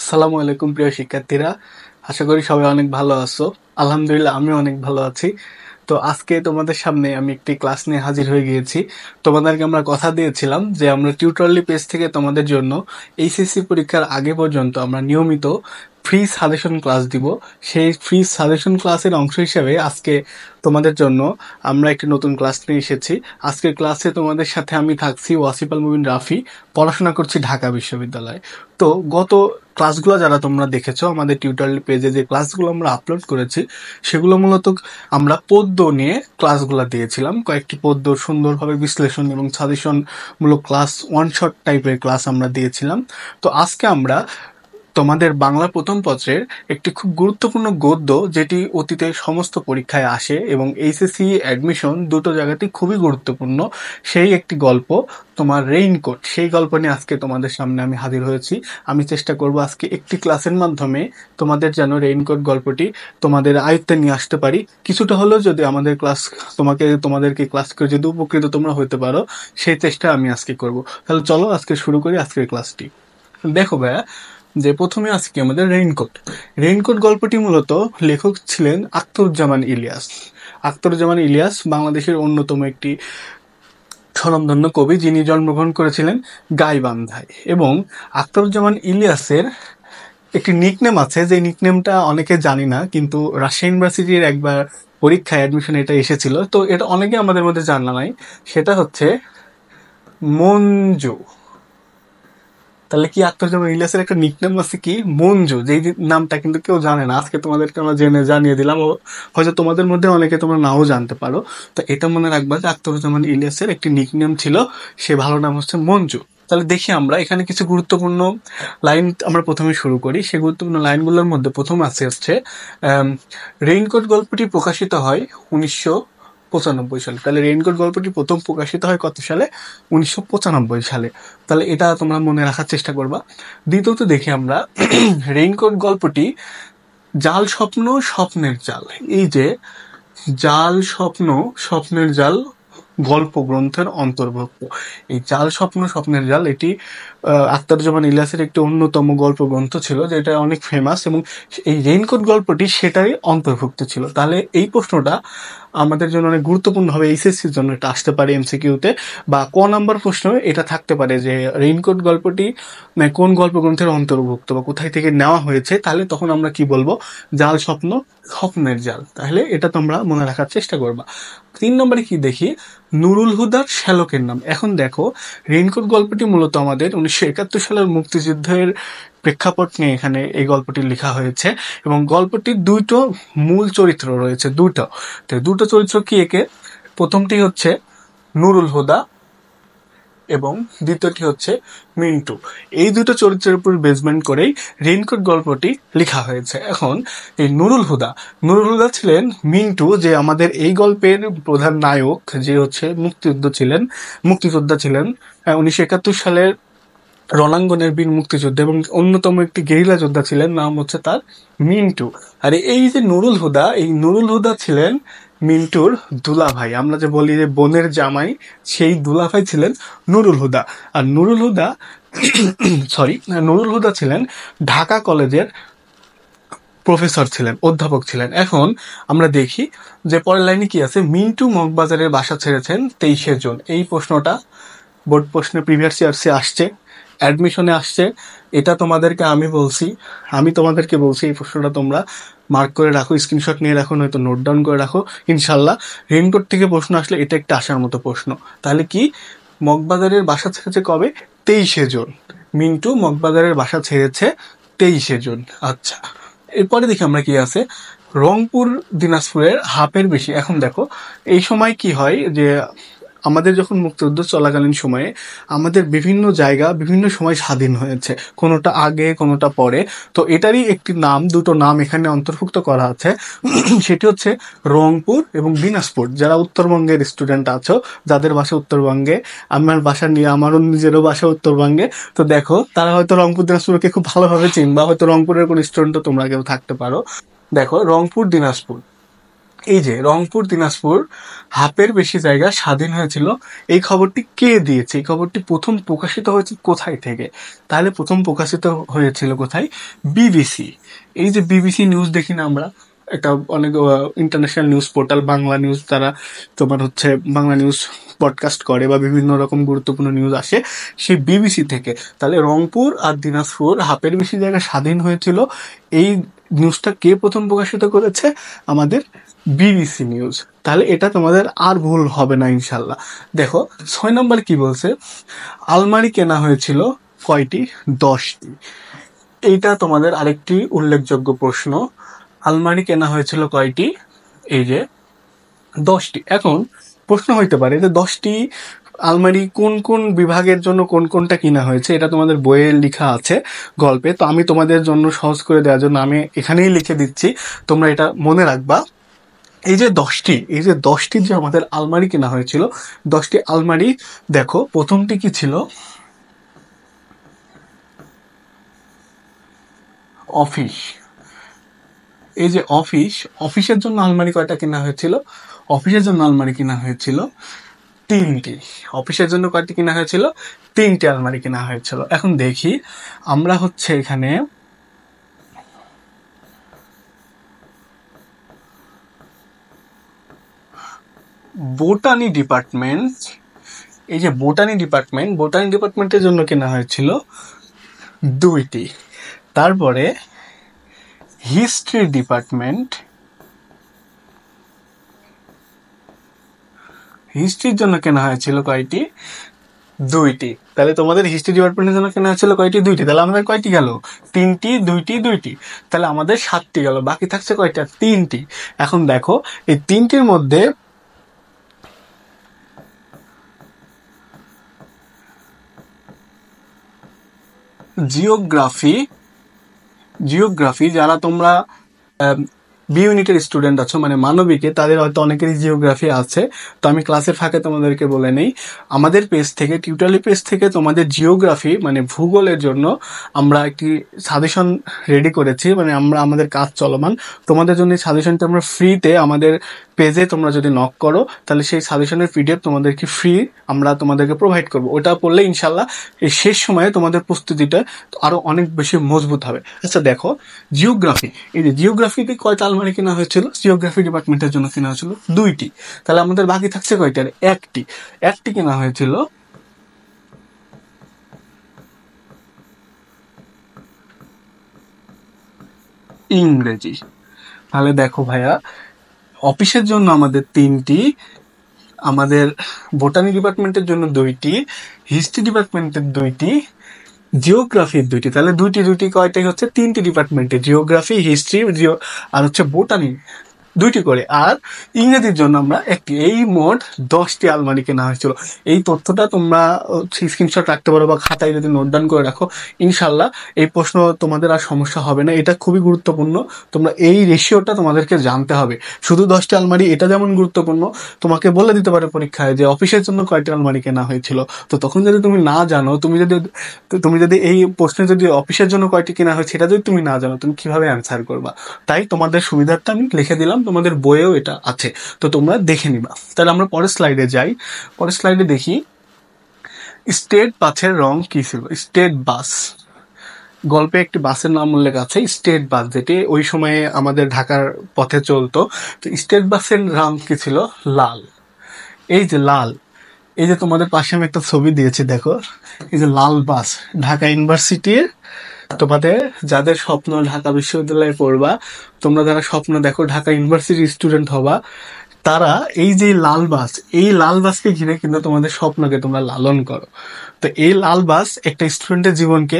আসসালামু আলাইকুম প্রিয় শিক্ষার্থীরা, আশা করি সবাই অনেক ভালো আছো। আলহামদুলিল্লাহ আমি অনেক ভালো আছি। তো আজকে তোমাদের সামনে আমি একটি ক্লাস নিয়ে হাজির হয়ে গিয়েছি। তোমাদেরকে আমরা কথা দিয়েছিলাম যে আমরা টিউটোরিয়াল পেজ থেকে তোমাদের জন্য এইচএসসি পরীক্ষার আগে পর্যন্ত আমরা নিয়মিত ফ্রি সাজেশন ক্লাস দিব। সেই ফ্রি সাজেশন ক্লাসের অংশ হিসেবে আজকে তোমাদের জন্য আমরা একটি নতুন ক্লাস নিয়ে এসেছি। আজকের ক্লাসে তোমাদের সাথে আমি থাকছি ওয়াসিফ আল মুবিন রাফি, পড়াশোনা করছি ঢাকা বিশ্ববিদ্যালয়ে। তো গত ক্লাসগুলো যারা তোমরা দেখেছো আমাদের টিউটোরিয়াল পেজে, যে ক্লাসগুলো আমরা আপলোড করেছি সেগুলো মূলত আমরা পদ্য নিয়ে ক্লাসগুলো দিয়েছিলাম। কয়েকটি পদ্য সুন্দরভাবে বিশ্লেষণ এবং সাজেশন মূলক ক্লাস, ওয়ান শট টাইপের ক্লাস আমরা দিয়েছিলাম। তো আজকে আমরা তোমাদের বাংলা প্রথম পত্রের একটি খুব গুরুত্বপূর্ণ গদ্য, যেটি অতীতে সমস্ত পরীক্ষায় আসে এবং এইচএসসি অ্যাডমিশন দুটো জায়গাতেই খুবই গুরুত্বপূর্ণ, সেই একটি গল্প, তোমার রেইনকোট, সেই গল্প নিয়ে আজকে তোমাদের সামনে আমি হাজির হয়েছি। আমি চেষ্টা করব আজকে একটি ক্লাসের মাধ্যমে তোমাদের যেন রেইনকোট গল্পটি তোমাদের আয়ত্তে নিয়ে আসতে পারি। কিছুটা হলেও যদি আমাদের ক্লাস তোমাদেরকে ক্লাস করে যদি উপকৃত তোমরা হতে পারো, সেই চেষ্টা আমি আজকে করব। তাহলে চলো আজকে শুরু করি আজকের ক্লাসটি। দেখো ভাইয়া, যে প্রথমে আজকে আমাদের রেইনকোট। রেইনকোট গল্পটি মূলত লেখক ছিলেন আখতারুজ্জামান ইলিয়াস। আখতারুজ্জামান ইলিয়াস বাংলাদেশের অন্যতম একটি স্বনামধন্য কবি, যিনি জন্মগ্রহণ করেছিলেন গাইবান্ধায়। এবং আখতারুজ্জামান ইলিয়াসের একটি নিকনেম আছে, যে নিকনেমটা অনেকে জানি না, কিন্তু রাজশাহী ইউনিভার্সিটির একবার পরীক্ষায় অ্যাডমিশন এটা এসেছিল, তো এটা অনেকে আমাদের মধ্যে জানা নাই। সেটা হচ্ছে মঞ্জু। তাহলে কি আখতারুজ্জামান ইলিয়াসের একটা নিকনেম আছে কি, মঞ্জু, যেই নামটা কিন্তু কেউ জানে না। আজকে তোমাদেরকে আমরা জানিয়ে দিলাম, ও হয়তো তোমাদের মধ্যে অনেকে তোমরা নাও জানতে পারো। তো এটা মনে রাখবা যে আখতারুজ্জামান ইলিয়াসের একটি নিকনেম ছিল, সে ভালো নাম হচ্ছে মঞ্জু। তাহলে দেখি আমরা এখানে কিছু গুরুত্বপূর্ণ লাইন আমরা প্রথমে শুরু করি। সেই গুরুত্বপূর্ণ লাইনগুলোর মধ্যে প্রথম হচ্ছে রেইনকোট গল্পটি প্রকাশিত হয় 1995 সালে। তাহলে রেইনকোট গল্পটি প্রথম প্রকাশিত হয় কত সালে? 1995 সালে। তাহলে এটা তোমরা মনে রাখার চেষ্টা করবা। দ্বিতীয়ত দেখি আমরা রেইনকোট গল্পটি জাল স্বপ্ন স্বপ্নের জাল, এই যে জাল স্বপ্ন স্বপ্নের জাল গল্প গ্রন্থের অন্তর্ভুক্ত। এই জাল স্বপ্ন স্বপ্নের জাল এটি আখতারুজ্জামান ইলিয়াসের একটি অন্যতম গল্প গ্রন্থ ছিল, যেটা অনেক ফেমাস, এবং এই রেইনকোট গল্পটি সেটাই অন্তর্ভুক্ত ছিল। তাহলে এই প্রশ্নটা আমাদের জন্য অনেক গুরুত্বপূর্ণ হবে, এইচএসসির জন্য এটা আসতে পারে এমসিকিউতে, বা ক নাম্বার প্রশ্ন এটা থাকতে পারে যে রেইনকোট গল্পটি কোন গল্প গ্রন্থের অন্তর্ভুক্ত বা কোথায় থেকে নেওয়া হয়েছে। তাহলে তখন আমরা কি বলবো? জাল স্বপ্ন স্বপ্নের জাল। তাহলে এটা তোমরা মনে রাখার চেষ্টা করবা। 3 নম্বরে কি দেখি, নুরুল হুদার শ্যালকের নাম। এখন দেখো, রেইনকোট গল্পটি মূলত আমাদের 1971 সালের মুক্তিযুদ্ধের প্রেক্ষাপট নিয়ে এখানে এই গল্পটি লেখা হয়েছে, এবং গল্পটির দুটো মূল চরিত্র রয়েছে, দুটো চরিত্র কি একে, প্রথমটি হচ্ছে নুরুল হুদা এবং দ্বিতীয়টি হচ্ছে মিন্টু। এই দুটো চরিত্রের উপর বেসমেন্ট করেই রেইনকোট গল্পটি লেখা হয়েছে। এখন এই নুরুল হুদা ছিলেন মিন্টু, যে আমাদের এই গল্পের প্রধান নায়ক, যে হচ্ছে মুক্তিযোদ্ধা ছিলেন 1971 সালের রণাঙ্গনের বীর মুক্তিযোদ্ধা, এবং অন্যতম একটি গেরিলা যোদ্ধা ছিলেন, নাম হচ্ছে তার মিন্টু। আর এই যে নুরুল হুদা ছিলেন মিন্টুর দুলাভাই। আমরা যে বলি যে বোনের জামাই, সেই দুলাভাই ছিলেন নুরুল হুদা। আর নুরুল হুদা ছিলেন ঢাকা কলেজের প্রফেসর ছিলেন, অধ্যাপক ছিলেন। এখন আমরা দেখি যে পরের লাইনে কি আছে, মিন্টু মগবাজারের বাসা ছেড়েছেন 23শে জুন। এই প্রশ্নটা বোর্ড প্রশ্নে প্রিভিয়াস ইয়ার্সে আসছে, অ্যাডমিশনে আসছে। এটা আমি তোমাদেরকে বলছি এই প্রশ্নটা তোমরা মার্ক করে রাখো, স্ক্রিনশট নিয়ে রাখো, নয়তো নোট ডাউন করে রাখো। ইনশাল্লাহ রেইনকোট থেকে প্রশ্ন আসলে এটা একটা আসার মতো প্রশ্ন। তাহলে কি, মগবাজারের বাসা ছেড়েছে কবে? 23শে জুন। মিন্টু মগবাজারের বাসা ছেড়েছে 23শে জুন। আচ্ছা, এরপরে দেখি আমরা কি আছে, রংপুর দিনাজপুরের হাফের বেশি। এখন দেখো, এই সময় কি হয় যে আমাদের যখন মুক্তিযুদ্ধ চলাকালীন সময়ে আমাদের বিভিন্ন জায়গা বিভিন্ন সময় স্বাধীন হয়েছে, কোনোটা আগে কোনোটা পরে। তো এটারই একটি নাম, দুটো নাম এখানে অন্তর্ভুক্ত করা আছে। সেটি হচ্ছে রংপুর এবং দিনাজপুর। যারা উত্তরবঙ্গের স্টুডেন্ট আছো, যাদের বাসা উত্তরবঙ্গে, আমারও নিজেরও বাসা উত্তরবঙ্গে, তো দেখো তারা হয়তো রংপুর দিনাজপুরকে খুব ভালোভাবে চিনবা, হয়তো রংপুরের কোনো স্টুডেন্টও তোমরা কেউ থাকতে পারো। দেখো, রংপুর দিনাজপুর এই যে রংপুর দিনাজপুর হাফের বেশি জায়গা স্বাধীন হয়েছিল, এই খবরটি কে দিয়েছে? এই খবরটি প্রথম প্রকাশিত হয়েছে কোথায় থেকে? তাহলে প্রথম প্রকাশিত হয়েছিল কোথায়? বিবিসি। এই যে বিবিসি নিউজ দেখি না আমরা, একটা অনেক international news portal, Bangla news, তারা তোমার হচ্ছে বাংলা নিউজ পডকাস্ট করে বা বিভিন্ন রকম গুরুত্বপূর্ণ নিউজ আসে সেই বিবিসি থেকে। তাহলে রংপুর আর দিনাজপুর হাফের বেশি জায়গা স্বাধীন হয়েছিল, এই নিউজটা কে প্রথম প্রকাশিত করেছে? আমাদের বিবিসি নিউজ। তাহলে এটা তোমাদের আর ভুল হবে না ইনশাল্লাহ। দেখো 6 নম্বর কি বলছে, আলমারি কেনা হয়েছিল কয়টি? 10টি। এইটা তোমাদের আরেকটি উল্লেখযোগ্য প্রশ্ন, আলমারি কেনা হয়েছিল কয়টি? এই যে 10টি। এখন প্রশ্ন হইতে পারে যে 10টি আলমারি কোন কোন বিভাগের জন্য কোন কোনটা কিনা হয়েছে, এটা তোমাদের বইয়ে লেখা আছে গল্পে, তো আমি তোমাদের জন্য সহজ করে দেওয়ার জন্য আমি এখানেই লিখে দিচ্ছি, তোমরা এটা মনে রাখবা। এই যে 10টি যে আমাদের আলমারি কেনা হয়েছিল, 10টি আলমারি, দেখো প্রথমটি কি ছিল? অফিস। এই যে অফিসের জন্য আলমারি কয়টা কেনা হয়েছিল? অফিসের জন্য আলমারি কেনা হয়েছিল 3টি। অফিসের জন্য কয়টি কেনা হয়েছিল? 3টি আলমারি কেনা হয়েছিল। এখন দেখি আমরা হচ্ছে এখানে বোটানি ডিপার্টমেন্ট, এই যে বোটানি ডিপার্টমেন্টের জন্য কেনা হয়েছিল 2টি। তারপরে হিস্ট্রি ডিপার্টমেন্ট, হিস্ট্রির জন্য কেনা হয়েছিল কয়টি? 2টি। তাহলে তোমাদের হিস্ট্রি ডিপার্টমেন্টের জন্য কেনা হয়েছিল কয়টি? 2টি। তাহলে আমাদের কয়টি গেল? 3টি, 2টি, 2টি। তাহলে আমাদের 7টি গেল, বাকি থাকছে কয়টা? 3টি। এখন দেখো এই 3টির মধ্যে জিওগ্রাফি, যারা তোমরা বি ইউনিটের স্টুডেন্ট আছো, মানে মানবিকে, তাদের হয়তো অনেকেরই জিওগ্রাফি আছে। তো আমি ক্লাসের ফাঁকে তোমাদেরকে বলে নেই, আমাদের পেজ থেকে, টিউটোরিয়াল পেজ থেকে তোমাদের জিওগ্রাফি মানে ভূগোলের জন্য আমরা একটি সাজেশন রেডি করেছি, মানে আমাদের কাজ চলমান। তোমাদের জন্য এই সাজেশনটা আমরা ফ্রিতে আমাদের পেজে তোমরা যদি নক করো, তাহলে সেই সাজেশনের পিডিএফ তোমাদেরকে ফ্রি আমরা তোমাদেরকে প্রোভাইড করবো। ওটা পড়লে ইনশাল্লাহ এই শেষ সময়ে তোমাদের প্রস্তুতিটা আরো অনেক বেশি মজবুত হবে। আচ্ছা দেখো জিওগ্রাফি, এই যে জিওগ্রাফিতে কয়টা আলমারি কেনা হয়েছিল? জিওগ্রাফি ডিপার্টমেন্টের জন্য কেনা হয়েছিল 2টি। তাহলে আমাদের বাকি থাকছে কয়টার? 1টি। 1টি কেনা হয়েছিল ইংরেজি। তাহলে দেখো ভাইয়া, অফিসের জন্য আমাদের 3টি, আমাদের বোটানি ডিপার্টমেন্টের জন্য 2টি, হিস্ট্রি ডিপার্টমেন্টের 2টি, জিওগ্রাফির 2টি। তাহলে 2টি 2টি কয়টাই হচ্ছে? 3টি ডিপার্টমেন্টে, জিওগ্রাফি, হিস্ট্রি, আর হচ্ছে বোটানি 2টি করে, আর ইংরেজির জন্য আমরা 1টি। এই মোট 10টি আলমারি কেনা হয়েছিল। এই তথ্যটা তোমরা স্ক্রিনশট রাখতে পারো বা খাতায় যদি নোট ডাউন করে রাখো, ইনশাল্লাহ এই প্রশ্ন তোমাদের আর সমস্যা হবে না। এটা খুবই গুরুত্বপূর্ণ, তোমরা এই রেশিওটা তোমাদেরকে জানতে হবে। শুধু 10টি আলমারি এটা যেমন গুরুত্বপূর্ণ, তোমাকে বলে দিতে পারে পরীক্ষায় যে অফিসের জন্য কয়টি আলমারি কেনা হয়েছিল। তো তখন যদি তুমি না জানো, তুমি যদি এই প্রশ্নে যদি অফিসের জন্য কয়টি কেনা হয়েছে এটা যদি তুমি না জানো, তুমি কিভাবে অ্যান্সার করবা? তাই তোমাদের সুবিধার্থে আমি লিখে দিলাম, তোমাদের বইয়েও এটা আছে, তো তোমরা দেখে নিবা। তাহলে আমরা পরের স্লাইডে যাই। পরের স্লাইডে দেখি স্টেট বাসের রং কি ছিল? স্টেট বাস, গল্পে একটি বাসের নাম উল্লেখ আছে স্টেট বাস, যেটি ওই সময়ে আমাদের ঢাকার পথে চলতো। তো স্টেট বাসের রং কি ছিল? লাল। এই যে লাল, এই যে তোমাদের পাশে আমি একটা ছবি দিয়েছি, দেখো এই যে লাল বাস, ঢাকা ইউনিভার্সিটির, তোমাদের যাদের স্বপ্ন ঢাকা বিশ্ববিদ্যালয়ে পড়বা, তোমরা যারা স্বপ্ন দেখো ঢাকা ইউনিভার্সিটির স্টুডেন্ট হবা, তারা এই যে লাল বাস, এই লাল বাসকে ঘিরে কিন্তু তোমাদের স্বপ্নকে তোমরা লালন করো। তো এই লাল বাস একটা স্টুডেন্টের জীবনকে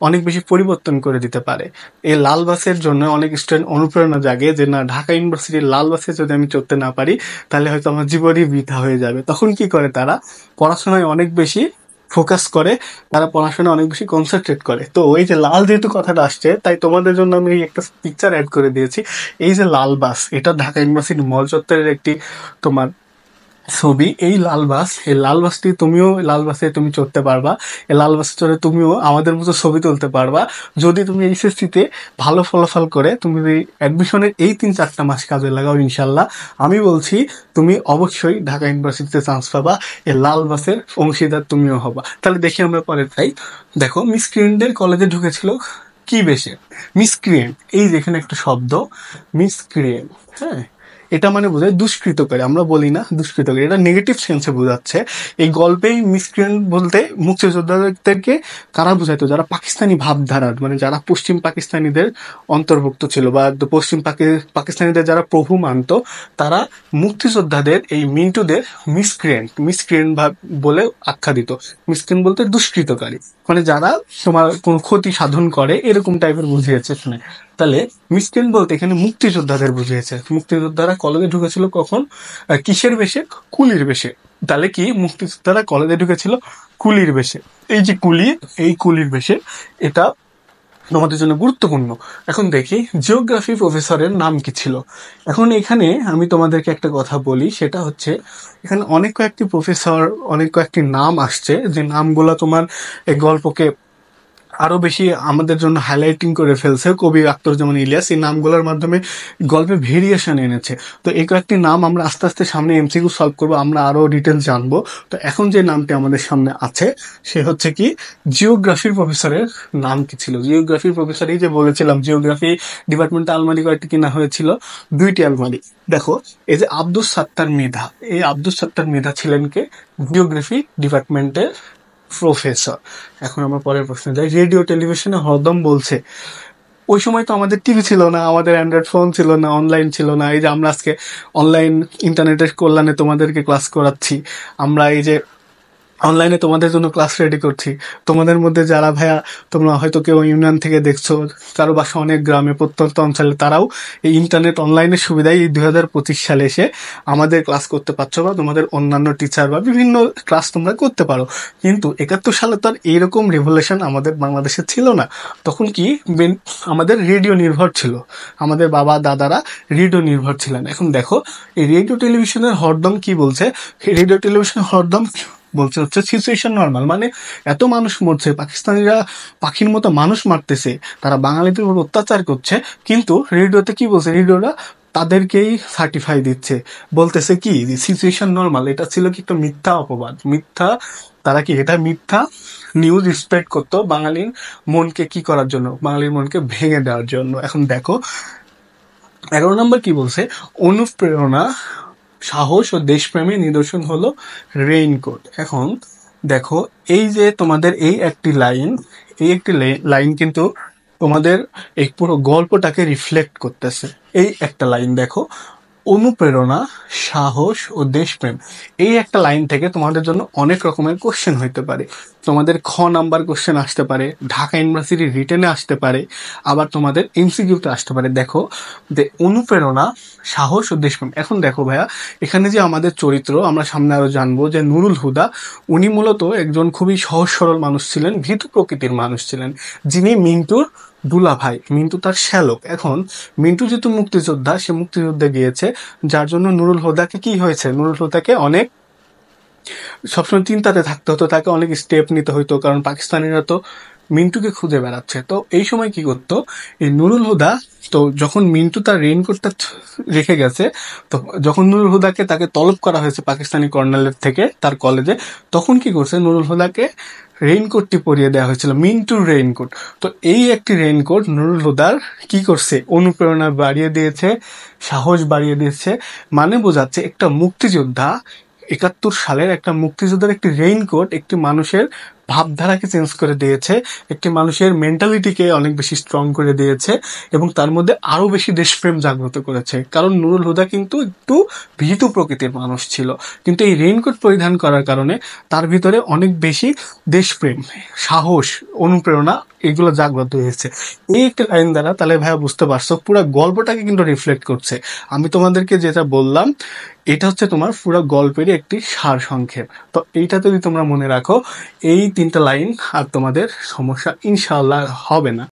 অনেক বেশি পরিবর্তন করে দিতে পারে। এই লাল বাসের জন্য অনেক স্টুডেন্ট অনুপ্রেরণা জাগে যে না, ঢাকা ইউনিভার্সিটির লাল বাসে যদি আমি চড়তে না পারি তাহলে হয়তো আমার জীবনই বৃথা হয়ে যাবে। তখন কি করে তারা? পড়াশোনায় অনেক বেশি ফোকাস করে, তারা পড়াশোনা অনেক বেশি কনসেন্ট্রেট করে। তো এই যে লাল যেহেতু কথাটা আসছে, তাই তোমাদের জন্য আমি একটা পিকচার অ্যাড করে দিয়েছি। এই যে লাল বাস, এটা ঢাকা ইউনিভার্সিটি মল চত্বরের একটি তোমার ছবি এই লাল বাসটি তুমিও লাল বাসে তুমি চড়তে পারবা, এই লাল বাসে চড়ে তুমিও আমাদের মতো ছবি তুলতে পারবা যদি তুমি এইচএসসিতে ভালো ফলাফল করে তুমি অ্যাডমিশনের এই 3-4 মাস কাজে লাগাও। ইনশাল্লাহ আমি বলছি তুমি অবশ্যই ঢাকা ইউনিভার্সিটিতে চান্স পাবা, এই লাল বাসের অংশীদার তুমিও হবা। তাহলে দেখি আমরা পরের তাই দেখো, মিসক্রিয়েন্টদের কলেজে ঢুকেছিল কি বেশে? মিসক্রিয়েন্ট, এই যেখানে একটা শব্দ মিসক্রিয়েন্ট, হ্যাঁ, এটা মানে বোঝায় দুষ্কৃতকারী। আমরা বলি না দুষ্কৃতকারী, এটা নেগেটিভ সেন্সে বোঝাচ্ছে। এই গল্পেই মিসক্রিয়েন্ট বলতে মুক্তিযোদ্ধাদেরকে কারা বোঝাইতো? যারা পাকিস্তানি ভাবধারার, মানে যারা পশ্চিম পাকিস্তানিদের অন্তর্ভুক্ত ছিল বা পশ্চিম পাকিস্তানিদের যারা প্রভু মানত, তারা মুক্তিযোদ্ধাদের এই মিন্টুদের মিসক্রিয়েন্ট বলে আখ্যা দিত। মিসক্রিয়েন্ট বলতে দুষ্কৃতকারী, মানে যারা তোমার কোনো ক্ষতি সাধন করে এরকম টাইপের বুঝিয়েছে এখানে। তাহলে মিসক্রিয়েন্ট বলতে এখানে মুক্তিযোদ্ধাদের বুঝিয়েছে। মুক্তিযোদ্ধারা কলেজে ঢুকেছিল কখন? কিসের বেশে? কুলির বেশে। তাহলে কি মুক্তিযোদ্ধারা কলেজে ঢুকেছিল কুলির বেশে? এই যে কুলি, এই কুলির বেশে, এটা তোমাদের জন্য গুরুত্বপূর্ণ। এখন দেখি জিওগ্রাফি প্রফেসরের নাম কি ছিল। এখন এখানে আমি তোমাদেরকে একটা কথা বলি, সেটা হচ্ছে এখানে অনেক কয়েকটি প্রফেসর, অনেক কয়েকটি নাম আসছে, যে নামগুলো তোমার এই গল্পকে আরো বেশি আমাদের জন্য হাইলাইটিং করে ফেলছে কবি আখতারুজ্জামান ইলিয়াস। এই নামগুলোর মাধ্যমে গল্পে ভেরিয়েশন এনেছে। তো এই কয়েকটি নাম আমরা আস্তে আস্তে সামনে এমসিকিউ সলভ করবো, আমরা আরো ডিটেলস জানবো। তো এখন যে নামটি আমাদের সামনে আছে সে হচ্ছে কি, জিওগ্রাফির প্রফেসরের নাম কি ছিল? জিওগ্রাফির প্রফেসর, এই যে বলেছিলাম জিওগ্রাফি ডিপার্টমেন্টে আলমারি কয়েকটি কিনা হয়েছিল, 2টি আলমারি। দেখো এই যে আব্দুস সাত্তার মৃধা, এই আব্দুস সাত্তার মৃধা ছিলেন কে? জিওগ্রাফি ডিপার্টমেন্টের প্রফেসর। এখন আমরা পরের প্রশ্নে যাই। রেডিও টেলিভিশনে হরদম বলছে, ওই সময় তো আমাদের টিভি ছিল না, আমাদের অ্যান্ড্রয়েড ফোন ছিল না, অনলাইন ছিল না। এই যে আমরা আজকে অনলাইন ইন্টারনেটের কল্যাণে তোমাদেরকে ক্লাস করাচ্ছি, আমরা এই যে অনলাইনে তোমাদের জন্য ক্লাস রেডি করছি। তোমাদের মধ্যে যারা ভাইয়া, তোমরা হয়তো কেউ ইউনিয়ন থেকে দেখছো, কারো বাসা অনেক গ্রামে প্রত্যন্ত অঞ্চলে, তারাও এই ইন্টারনেট অনলাইনের সুবিধায় এই 2025 সালে এসে আমাদের ক্লাস করতে পারছো, বা তোমাদের অন্যান্য টিচার বা বিভিন্ন ক্লাস তোমরা করতে পারো। কিন্তু 71 সালে তো আর এইরকম রেভলিউশন আমাদের বাংলাদেশে ছিল না। তখন কি আমাদের রেডিও নির্ভর ছিল, আমাদের বাবা দাদারা রেডিও নির্ভর ছিলেন। এখন দেখো এই রেডিও টেলিভিশনের হরদম কি বলছে? রেডিও টেলিভিশনের হরদম বলছে হচ্ছে সিচুয়েশন নর্মাল, মানে এত মানুষ মরছে, পাকিস্তানিরা পাখির মতো মানুষ মারতেছে, তারা বাঙালিদের উপর অত্যাচার করছে, কিন্তু রেডিওতে কি বলছে? রেডিওরা তাদেরকেই সার্টিফাই দিচ্ছে, বলতেছে কি সিচুয়েশন নর্মাল। এটা ছিল কি একটা মিথ্যা অপবাদ, মিথ্যা। তারা কি এটা মিথ্যা নিউজ স্প্রেড করতো বাঙালির মনকে কি করার জন্য? বাঙালির মনকে ভেঙে দেওয়ার জন্য। এখন দেখো 11 নম্বর কি বলছে? অনুপ্রেরণা, সাহস ও দেশপ্রেমের নিদর্শন হলো রেইনকোট। এখন দেখো এই যে তোমাদের এই একটি লাইন, এই একটি লাইন কিন্তু তোমাদের এই পুরো গল্পটাকে রিফ্লেক্ট করতেছে। এই একটা লাইন দেখো, অনুপ্রেরণা, সাহস ও দেশপ্রেম, এই একটা লাইন থেকে তোমাদের জন্য অনেক রকমের কোশ্চেন হইতে পারে। তোমাদের খ নাম্বার কোশ্চেন আসতে পারে, ঢাকা ইউনিভার্সিটি রিটেনে আসতে পারে, আবার তোমাদের এমসিকিউতে আসতে পারে। দেখো যে অনুপ্রেরণা, সাহস ও দেশপ্রেম। এখন দেখো ভাইয়া, এখানে যে আমাদের চরিত্র, আমরা সামনে আরো জানবো যে নুরুল হুদা, উনি মূলত একজন খুবই সহজ সরল মানুষ ছিলেন, ভীতু প্রকৃতির মানুষ ছিলেন, যিনি মিন্টুর দুলা ভাই, মিন্টু তার শ্যালক। এখন মিন্টু যেহেতু মুক্তিযোদ্ধা, সে মুক্তিযুদ্ধে গিয়েছে, যার জন্য নুরুল হুদাকে কি হয়েছে? নুরুল হুদাকে অনেক সবসময় চিন্তাতে থাকতে হতো, তাকে অনেক স্টেপ নিতে হতো, কারণ পাকিস্তানিরা তো মিন্টুকে খুঁজে বেড়াচ্ছে। তো এই সময় কি করতো এই নুরুল হুদা? তো যখন মিন্টু তার রেইনকোটটা রেখে গেছে, তো যখন নুরুল হুদাকে তাকে তলব করা হয়েছে পাকিস্তানি কর্নেলের থেকে তার কলেজে, তখন কি করছে? নুরুল হুদাকে রেইনকোটটি পরিয়ে দেওয়া হয়েছিল, মিন্টুর রেইনকোট। তো এই একটি রেইনকোট নুরুল হুদার কি করছে? অনুপ্রেরণা বাড়িয়ে দিয়েছে, সাহস বাড়িয়ে দিয়েছে। মানে বোঝাচ্ছে একটা মুক্তিযোদ্ধা, 71 সালের একটা মুক্তিযোদ্ধার একটি রেইনকোট একটি মানুষের ভাবধারাকে চেঞ্জ করে দিয়েছে, একটি মানুষের মেন্টালিটিকে অনেক বেশি স্ট্রং করে দিয়েছে, এবং তার মধ্যে আরো বেশি দেশপ্রেম জাগ্রত করেছে। কারণ নুরুল হুদা কিন্তু একটু ভীতু প্রকৃতির মানুষ ছিল, কিন্তু এই রেইনকোট পরিধান করার কারণে তার ভিতরে অনেক বেশি দেশপ্রেম, সাহস, অনুপ্রেরণা এগুলো জাগ্রত হয়েছে। এই একটা লাইন দ্বারা তাহলে ভাইয়া বুঝতে পারছো পুরো গল্পটাকে কিন্তু রিফ্লেক্ট করছে। আমি তোমাদেরকে যেটা বললাম এটা হচ্ছে তোমার পুরো গল্পেরই একটি সার সংক্ষেপ। তো এইটা যদি তোমরা মনে রাখো, এই 3টা লাইন আর তোমাদের সমস্যা ইনশাআল্লাহ হবে না।